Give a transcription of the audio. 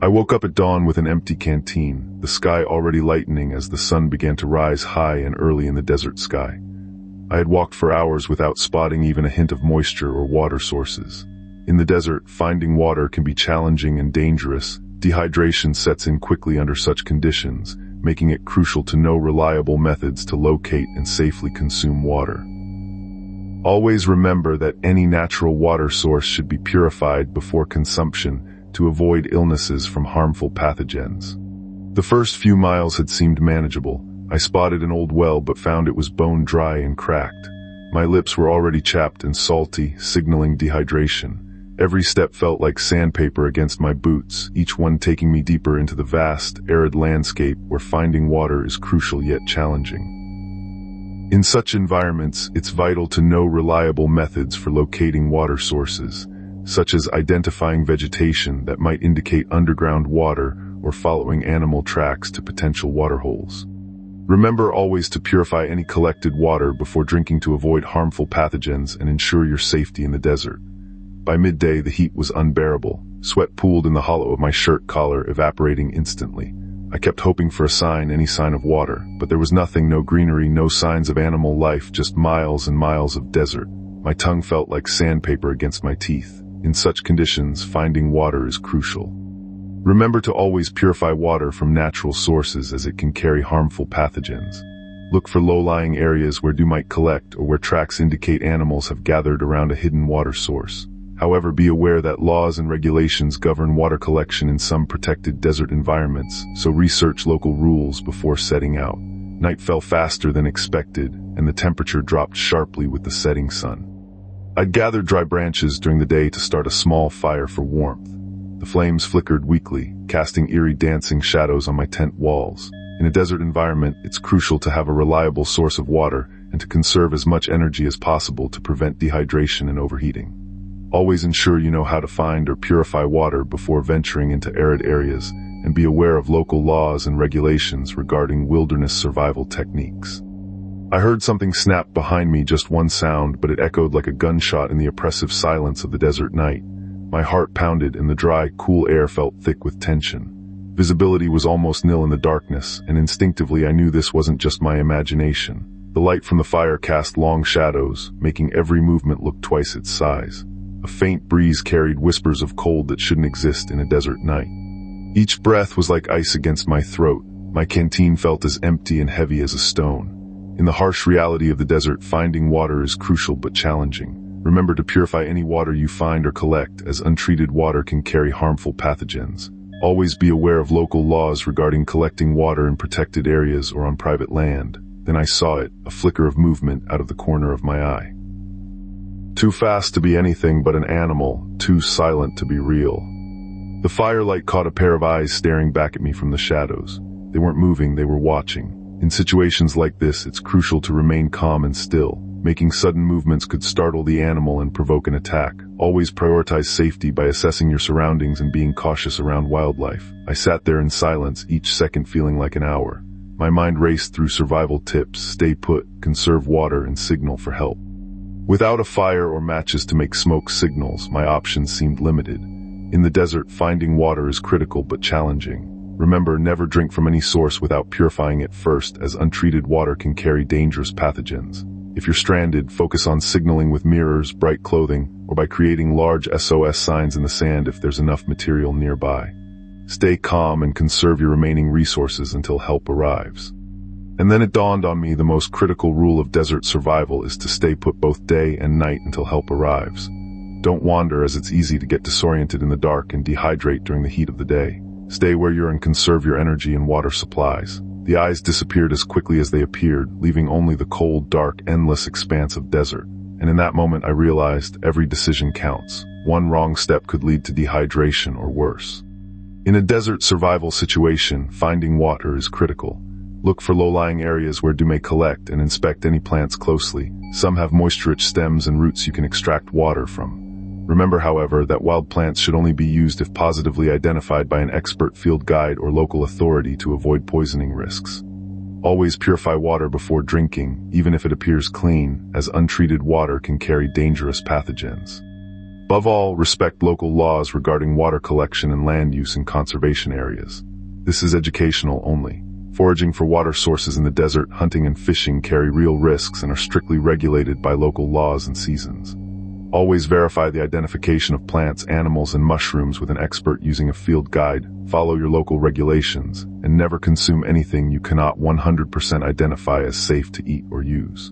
I woke up at dawn with an empty canteen, the sky already lightening as the sun began to rise high and early in the desert sky. I had walked for hours without spotting even a hint of moisture or water sources. In the desert, finding water can be challenging and dangerous. Dehydration sets in quickly under such conditions, making it crucial to know reliable methods to locate and safely consume water. Always remember that any natural water source should be purified before consumption to avoid illnesses from harmful pathogens. The first few miles had seemed manageable. I spotted an old well but found it was bone dry and cracked. My lips were already chapped and salty, signaling dehydration. Every step felt like sandpaper against my boots, each one taking me deeper into the vast, arid landscape where finding water is crucial yet challenging. In such environments, it's vital to know reliable methods for locating water sources, such as identifying vegetation that might indicate underground water or following animal tracks to potential waterholes. Remember always to purify any collected water before drinking to avoid harmful pathogens and ensure your safety in the desert. By midday, the heat was unbearable. Sweat pooled in the hollow of my shirt collar, evaporating instantly. I kept hoping for any sign of water, but there was nothing, no greenery, no signs of animal life, just miles and miles of desert. My tongue felt like sandpaper against my teeth. In such conditions, finding water is crucial. Remember to always purify water from natural sources as it can carry harmful pathogens. Look for low-lying areas where dew might collect or where tracks indicate animals have gathered around a hidden water source. However, be aware that laws and regulations govern water collection in some protected desert environments, so research local rules before setting out. Night fell faster than expected, and the temperature dropped sharply with the setting sun. I'd gathered dry branches during the day to start a small fire for warmth. The flames flickered weakly, casting eerie dancing shadows on my tent walls. In a desert environment, it's crucial to have a reliable source of water and to conserve as much energy as possible to prevent dehydration and overheating. Always ensure you know how to find or purify water before venturing into arid areas, and be aware of local laws and regulations regarding wilderness survival techniques. I heard something snap behind me, just one sound, but it echoed like a gunshot in the oppressive silence of the desert night. My heart pounded and the dry, cool air felt thick with tension. Visibility was almost nil in the darkness, and instinctively I knew this wasn't just my imagination. The light from the fire cast long shadows, making every movement look twice its size. A faint breeze carried whispers of cold that shouldn't exist in a desert night. Each breath was like ice against my throat. My canteen felt as empty and heavy as a stone. In the harsh reality of the desert, finding water is crucial but challenging. Remember to purify any water you find or collect, as untreated water can carry harmful pathogens. Always be aware of local laws regarding collecting water in protected areas or on private land. Then I saw it, a flicker of movement out of the corner of my eye. Too fast to be anything but an animal, too silent to be real. The firelight caught a pair of eyes staring back at me from the shadows. They weren't moving, they were watching. In situations like this, it's crucial to remain calm and still. Making sudden movements could startle the animal and provoke an attack. Always prioritize safety by assessing your surroundings and being cautious around wildlife. I sat there in silence, each second feeling like an hour. My mind raced through survival tips: stay put, conserve water, and signal for help. Without a fire or matches to make smoke signals, my options seemed limited. In the desert, finding water is critical but challenging. Remember, never drink from any source without purifying it first, as untreated water can carry dangerous pathogens. If you're stranded, focus on signaling with mirrors, bright clothing, or by creating large SOS signs in the sand if there's enough material nearby. Stay calm and conserve your remaining resources until help arrives. And then it dawned on me, the most critical rule of desert survival is to stay put both day and night until help arrives. Don't wander, as it's easy to get disoriented in the dark and dehydrate during the heat of the day. Stay where you're and conserve your energy and water supplies. The eyes disappeared as quickly as they appeared, leaving only the cold, dark, endless expanse of desert. And in that moment I realized every decision counts. One wrong step could lead to dehydration or worse. In a desert survival situation, finding water is critical. Look for low-lying areas where dew may collect and inspect any plants closely. Some have moisture-rich stems and roots you can extract water from. Remember, however, that wild plants should only be used if positively identified by an expert field guide or local authority to avoid poisoning risks. Always purify water before drinking, even if it appears clean, as untreated water can carry dangerous pathogens. Above all, respect local laws regarding water collection and land use in conservation areas. This is educational only. Foraging for water sources in the desert, hunting and fishing carry real risks and are strictly regulated by local laws and seasons. Always verify the identification of plants, animals, and mushrooms with an expert using a field guide. Follow your local regulations, and never consume anything you cannot 100% identify as safe to eat or use.